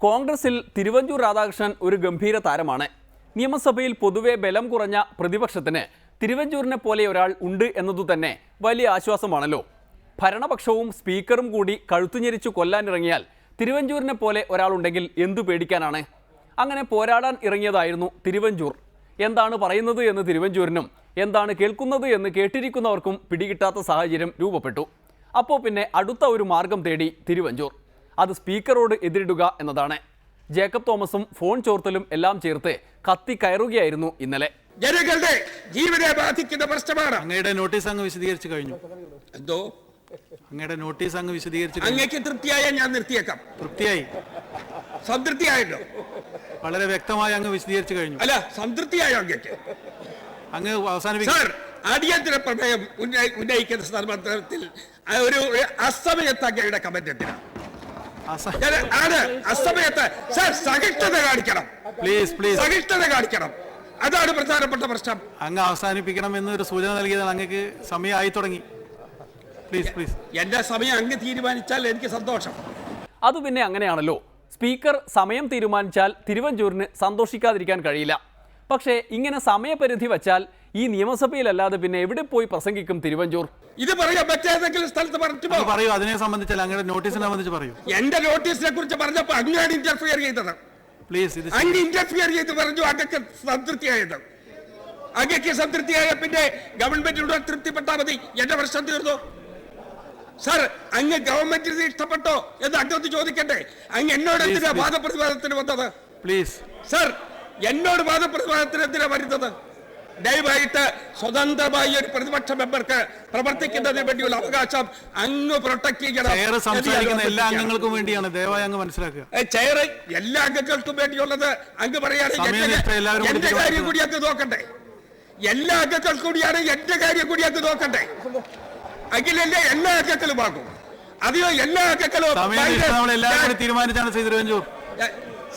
കോൺഗ്രസിൽ തിരുവഞ്ചൂർ രാധാകൃഷ്ണൻ ഒരു ഗംഭീര താരമാണ്. നിയമസഭയിൽ പൊതുവെ ബലം കുറഞ്ഞ പ്രതിപക്ഷത്തിന് തിരുവഞ്ചൂരിനെ പോലെ ഒരാൾ ഉണ്ട് എന്നതുതന്നെ വലിയ ആശ്വാസമാണല്ലോ. ഭരണപക്ഷവും സ്പീക്കറും കൂടി കഴുത്തുഞെരിച്ചു കൊല്ലാനിറങ്ങിയാൽ തിരുവഞ്ചൂരിനെ പോലെ ഒരാളുണ്ടെങ്കിൽ എന്തു പേടിക്കാനാണ്? അങ്ങനെ പോരാടാൻ ഇറങ്ങിയതായിരുന്നു തിരുവഞ്ചൂർ. എന്താണ് പറയുന്നത് എന്ന് തിരുവഞ്ചൂരിനും എന്താണ് കേൾക്കുന്നത് എന്ന് കേട്ടിരിക്കുന്നവർക്കും പിടികിട്ടാത്ത സാഹചര്യം രൂപപ്പെട്ടു. അപ്പോൾ പിന്നെ അടുത്ത ഒരു മാർഗം തേടി തിരുവഞ്ചൂർ. അത് സ്പീക്കറോട് എതിരിടുക എന്നതാണ്. ജേക്കബ് തോമസും ഫോൺ ചോർത്തലും എല്ലാം ചേർത്ത് കത്തി കയറുകയായിരുന്നു ഇന്നലെ. ജനങ്ങളുടെ ജീവനെ ബാധിക്കുന്ന പ്രശ്നമാണ്. അങ്ങയുടെ നോട്ടീസ് അങ്ങ് വിശദീകരിച്ചു കഴിഞ്ഞു. എന്തോ അങ്ങയുടെ നോട്ടീസ് അങ്ങ് വിശദീകരിച്ചു. അങ്ങേക്ക് തൃപ്തിയായ ഞാൻ നിർത്തിയേക്കാം. തൃപ്തിയായി? സംതൃപ്തിയായല്ലോ. വളരെ വ്യക്തമായി അങ്ങ് വിശദീകരിച്ചു കഴിഞ്ഞു. അല്ല, സംതൃപ്തിയായോ അങ്ങേക്ക്? അങ്ങ് അവസാനിപ്പിക്കും. സർ, അടിയന്തര പ്രമേയം ഉന്നയിക്കുന്ന സന്ദർഭത്തിൽ ഒരു അസമയത്ത് അങ്ങയുടെ കമന്റ് എന്തിനാ? അസമയത്ത് സർ സഹിഷ്ണുത കാണിക്കണം. പ്ലീസ് പ്ലീസ് സഹിഷ്ണുത കാണിക്കണം. അതാണ് പ്രധാനപ്പെട്ട പ്രശ്നം. അങ്ങ് അവസാനിപ്പിക്കണം എന്നൊരു സൂചന നൽകിയതാണ്. അങ്ങക്ക് സമയമായി തുടങ്ങി. Please please. എന്റെ സമയം അങ്ങ് തീരുമാനിച്ചാൽ എനിക്ക് സന്തോഷം. അത് പിന്നെ അങ്ങനെയാണല്ലോ. സ്പീക്കർ സമയം തീരുമാനിച്ചാൽ തിരുവഞ്ചൂരിന് സന്തോഷിക്കാതിരിക്കാൻ കഴിയില്ല. പക്ഷേ ഇങ്ങനെ സമയപരിധി വച്ചാൽ ഈ നിയമസഭയിലല്ലാതെ പിന്നെ എവിടെ പോയി പ്രസംഗിക്കും തിരുവഞ്ചൂർ? ഇത് പറയാം, മറ്റേതെങ്കിലും സ്ഥലത്ത് പറയൂ. അതിനെ സംബന്ധിച്ചല്ല, അങ്ങയുടെ നോട്ടീസിനെ സംബന്ധിച്ച് പറയൂ. എന്റെ നോട്ടീസിനെ കുറിച്ച് പറഞ്ഞപ്പോൾ അങ്ങാണ് ഇന്റർഫിയർ ചെയ്തത്. പ്ലീസ്. അങ്ങ് ഇന്റർഫിയർ ചെയ്ത് പറഞ്ഞു അങ്ങക്ക് സംതൃപ്തിയായത്. അങ്ങക്ക് സംതൃപ്തിയായ പിന്നെ ഗവൺമെന്റിനോട് തൃപ്തിപ്പെട്ടാൽ മതി. എന്റെ പ്രശ്നം തീർന്നു. സർ, അങ്ങ് ഗവൺമെന്റിന് ഇഷ്ടപ്പെട്ടോ എന്ന് അങ്ങോട്ട് ചോദിക്കട്ടെ. അങ്ങ് എന്നോട് എന്തിനാ വാദപ്രതിവാദത്തിന് വന്നത്? പ്ലീസ് സർ, എന്നോട് വാദപ്രതിവാദത്തിന് എന്തിനാ വരുന്നത്? ദയവായിട്ട് സ്വതന്ത്രമായി ഒരു പ്രതിപക്ഷ മെമ്പർക്ക് പ്രവർത്തിക്കുന്നതിന് വേണ്ടിയുള്ള അവകാശം അങ്ങ് പ്രൊട്ടക്ട് ചെയ്യണം. സംസാരിക്കുന്ന എല്ലാ അംഗങ്ങൾക്കും വേണ്ടിയാണ്. ദയവായി അങ്ങ് മനസ്സിലാക്കുക. ചെയർ എല്ലാ അംഗങ്ങൾക്കും വേണ്ടിയുള്ളത് അങ്ങ് പറയുകയാണെങ്കിൽ എന്റെ കാര്യം കൂടി അങ്ങ് നോക്കണ്ടേ? എല്ലാ അംഗങ്ങൾക്കും കൂടിയാണ് എന്റെ കാര്യം കൂടി അങ്ങ് നോക്കണ്ടേ? അഖിലല്ലേ എല്ലാ അംഗങ്ങളും ആകും. അതെയോ എല്ലാ അംഗങ്ങളും തീരുമാനിച്ചാണ് തിരുവഞ്ചൂർ.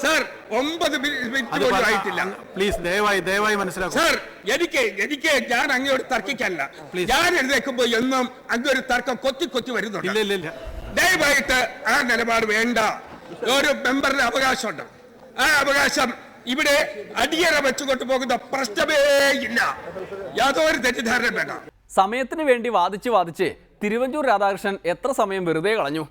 സർ, 9 മിനിറ്റ് പോലും ആയിട്ടില്ല. പ്ലീസ് ദയവായി മനസ്സിലാക്കുക. സർ, എനിക്ക് ഞാൻ അങ്ങയോട് തർക്കിക്കല്ല. ഞാൻ എഴുതേക്കുമ്പോ എന്നും അങ്ങൊരു തർക്കം കൊത്തി വരുന്നുണ്ട്. ഇല്ല. ദയവായിട്ട് ആ നിലപാട് വേണ്ട. ഒരു മെമ്പറിന് അവകാശമുണ്ട്. ആ അവകാശം ഇവിടെ അടിയറ വെച്ചുകൊണ്ട് പോകുന്ന പ്രശ്നമേ ഇല്ല. യാതൊരു തെറ്റിദ്ധാരണ വേണ്ട. സമയത്തിന് വേണ്ടി വാദിച്ച് തിരുവഞ്ചൂർ രാധാകൃഷ്ണൻ എത്ര സമയം വെറുതെ കളഞ്ഞു?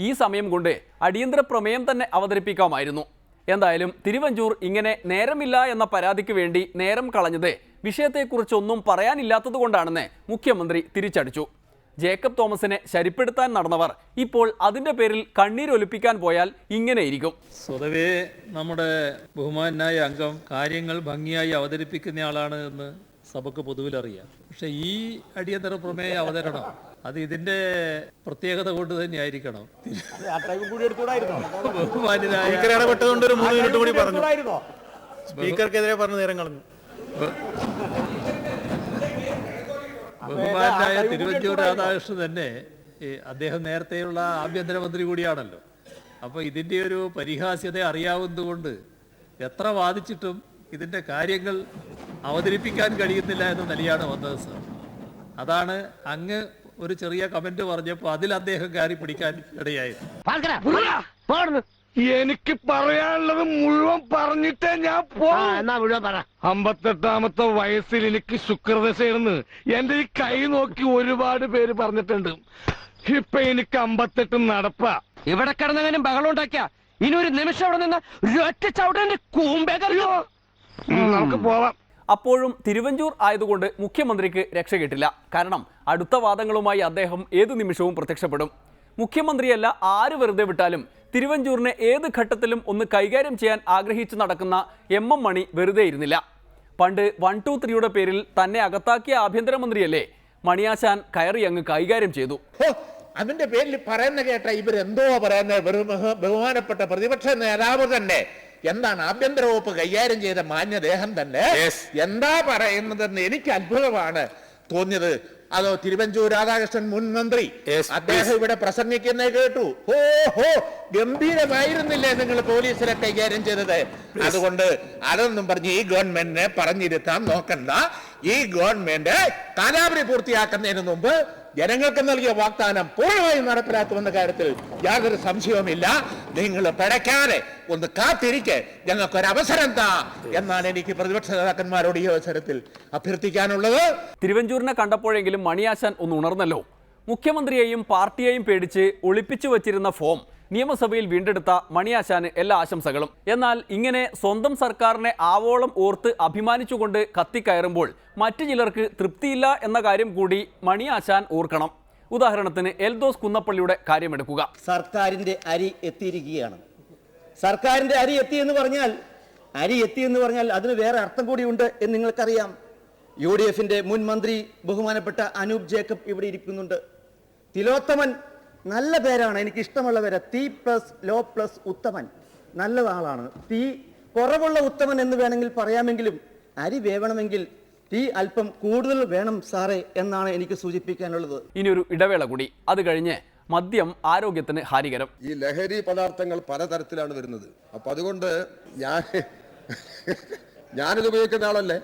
ഈ സമയം കൊണ്ട് അടിയന്തര പ്രമേയം തന്നെ അവതരിപ്പിക്കാമായിരുന്നു. എന്തായാലും തിരുവഞ്ചൂർ ഇങ്ങനെ നേരമില്ല എന്ന പരാതിക്ക് വേണ്ടി നേരം കളഞ്ഞത് വിഷയത്തെക്കുറിച്ചൊന്നും പറയാനില്ലാത്തത് കൊണ്ടാണെന്ന് മുഖ്യമന്ത്രി തിരിച്ചടിച്ചു. ജേക്കബ് തോമസിനെ ശരിപ്പെടുത്താൻ നടന്നവർ ഇപ്പോൾ അതിൻ്റെ പേരിൽ കണ്ണീരൊലിപ്പിക്കാൻ പോയാൽ ഇങ്ങനെയിരിക്കും. സ്വതവേ നമ്മുടെ ബഹുമാനായ അംഗം കാര്യങ്ങൾ ഭംഗിയായി അവതരിപ്പിക്കുന്നയാളാണ് എന്ന് സഭക്ക് പൊതുവിലറിയാം. പക്ഷെ ഈ അടിയന്തര പ്രമേയ അവതരണം അത് ഇതിന്റെ പ്രത്യേകത കൊണ്ട് തന്നെ ആയിരിക്കണം. സ്പീക്കർക്കെതിരെ പറഞ്ഞു നേരം കളഞ്ഞു. ബഹുമാനായ തിരുവഞ്ചൂർ രാധാകൃഷ്ണൻ തന്നെ അദ്ദേഹം നേരത്തെയുള്ള ആഭ്യന്തരമന്ത്രി കൂടിയാണല്ലോ. അപ്പോൾ ഇതിൻ്റെ ഒരു പരിഹാസ്യത അറിയാവുന്നതുകൊണ്ട് എത്ര വാദിച്ചിട്ടും ഇതിൻ്റെ കാര്യങ്ങൾ അവതരിപ്പിക്കാൻ കഴിയുന്നില്ല എന്ന നിലയാണ് വന്നത് സർ. അതാണ് അങ്ങ് ഒരു ചെറിയ കമന്റ് പറഞ്ഞപ്പോൾ അതിൽ അദ്ദേഹം കയറി പിടിക്കാൻ ഇടയായത്. എനിക്ക് പറയാനുള്ളത് മുഴുവൻ പറഞ്ഞിട്ടേ ഞാൻ പോകാം. 58ാമത്തെ വയസ്സിൽ എനിക്ക് ശുക്രദശയെന്ന് എന്റെ ഈ കൈ നോക്കി ഒരുപാട് പേര് പറഞ്ഞിട്ടുണ്ട്. ഇപ്പൊ എനിക്ക് 58 നടപ്പാ. ഇവിടെ കിടന്നെങ്കിലും ബഹളം ഉണ്ടാക്കിയ ഇനി ഒരു നിമിഷം അവിടെ നിന്ന് ഒറ്റ ചവിട്ടന്റെ കൂമ്പേക്കറിയോ. നമുക്ക് പോവാം. അപ്പോഴും തിരുവഞ്ചൂർ ആയതുകൊണ്ട് മുഖ്യമന്ത്രിക്ക് രക്ഷ കിട്ടില്ല. കാരണം അടുത്ത വാദങ്ങളുമായി അദ്ദേഹം ഏതു നിമിഷവും പ്രത്യക്ഷപ്പെടും. മുഖ്യമന്ത്രിയല്ല ആര് വെറുതെ വിട്ടാലും തിരുവഞ്ചൂരിനെ ഏത് ഘട്ടത്തിലും ഒന്ന് കൈകാര്യം ചെയ്യാൻ ആഗ്രഹിച്ചു നടക്കുന്ന എം മണി വെറുതെ ഇരുന്നില്ല. പണ്ട് 1, 2, 3യുടെ പേരിൽ തന്നെ അകത്താക്കിയ ആഭ്യന്തരമന്ത്രിയല്ലേ മണിയാശാൻ കയറി അങ്ങ് കൈകാര്യം ചെയ്തു. അതിന്റെ പേരിൽ പറയുന്ന കേട്ട ഇവരെന്തോ പറയുന്നത്. ബഹുമാനപ്പെട്ട പ്രതിപക്ഷ നേതാവ് തന്നെ എന്താണ് ആഭ്യന്തര വകുപ്പ് കൈകാര്യം ചെയ്ത മാന്യദേഹം തന്നെ എന്താ പറയുന്നതെന്ന് എനിക്ക് അത്ഭുതമാണ് തോന്നിയത്. അതോ തിരുവഞ്ചൂർ രാധാകൃഷ്ണൻ മുൻ മന്ത്രി അദ്ദേഹം ഇവിടെ പ്രസംഗിക്കുന്നത് കേട്ടു. ഓഹോ, ഗംഭീരമായിരുന്നില്ലേ നിങ്ങൾ പോലീസിനെ കൈകാര്യം ചെയ്തത്? അതുകൊണ്ട് അതൊന്നും പറഞ്ഞ് ഈ ഗവൺമെന്റിനെ പറഞ്ഞിരുത്താൻ നോക്കണ്ട. ഈ ഗവൺമെന്റ് കാലാവധി പൂർത്തിയാക്കുന്നതിന് മുമ്പ് ജനങ്ങൾക്ക് നൽകിയ വാഗ്ദാനം പൂർണ്ണമായും നടപ്പിലാക്കുമെന്ന കാര്യത്തിൽ യാതൊരു സംശയവുമില്ല. നിങ്ങൾ പിഴയ്ക്കാതെ ഒന്ന് കാത്തിരിക്കെ ഞങ്ങൾക്കൊരു അവസരം താ എന്നാണ് എനിക്ക് പ്രതിപക്ഷ നേതാക്കന്മാരോട് ഈ അവസരത്തിൽ അഭ്യർത്ഥിക്കാനുള്ളത്. തിരുവഞ്ചൂരിനെ കണ്ടപ്പോഴെങ്കിലും മണിയാശാൻ ഒന്ന് ഉണർന്നല്ലോ. മുഖ്യമന്ത്രിയെയും പാർട്ടിയെയും പേടിച്ച് ഒളിപ്പിച്ചു വച്ചിരുന്ന ഫോം നിയമസഭയിൽ വീണ്ടെടുത്ത മണിയാശാന് എല്ലാ ആശംസകളും. എന്നാൽ ഇങ്ങനെ സ്വന്തം സർക്കാരിനെ ആവോളം ഓർത്ത് അഭിമാനിച്ചുകൊണ്ട് കത്തിക്കയറുമ്പോൾ മറ്റു ചിലർക്ക് തൃപ്തിയില്ല എന്ന കാര്യം കൂടി മണിയാശാൻ ഓർക്കണം. ഉദാഹരണത്തിന് എൽദോസ് കുന്നപ്പള്ളിയുടെ കാര്യമെടുക്കുക. സർക്കാരിൻ്റെ അരി എത്തിയിരിക്കുകയാണ്. സർക്കാരിൻ്റെ അരി എത്തിയെന്ന് പറഞ്ഞാൽ അതിന് വേറെ അർത്ഥം കൂടിയുണ്ട് എന്ന് നിങ്ങൾക്കറിയാം. UDF-ന്റെ മുൻ മന്ത്രി ബഹുമാനപ്പെട്ട അനൂപ് ജേക്കബ് ഇവിടെ ഇരിക്കുന്നുണ്ട്. തിലോത്തമൻ നല്ല പേരാണ്, എനിക്ക് ഇഷ്ടമുള്ള പേര്. തീ പ്ലസ് ലോ പ്ലസ് ഉത്തമൻ, നല്ല ആളാണ്. തീ കുറവുള്ള ഉത്തമൻ എന്ന് വേണമെങ്കിൽ പറയാമെങ്കിലും അരി വേവണമെങ്കിൽ തീ അല്പം കൂടുതൽ വേണം സാറേ എന്നാണ് എനിക്ക് സൂചിപ്പിക്കാനുള്ളത്. ഇനിയൊരു ഇടവേള കൂടി, അത് കഴിഞ്ഞ് മദ്യം ആരോഗ്യത്തിന് ഹാനികരം. ഈ ലഹരി പദാർത്ഥങ്ങൾ പലതരത്തിലാണ് വരുന്നത്. അപ്പൊ അതുകൊണ്ട് ഞാനിത് ഉപയോഗിക്കുന്ന ആളല്ലേ.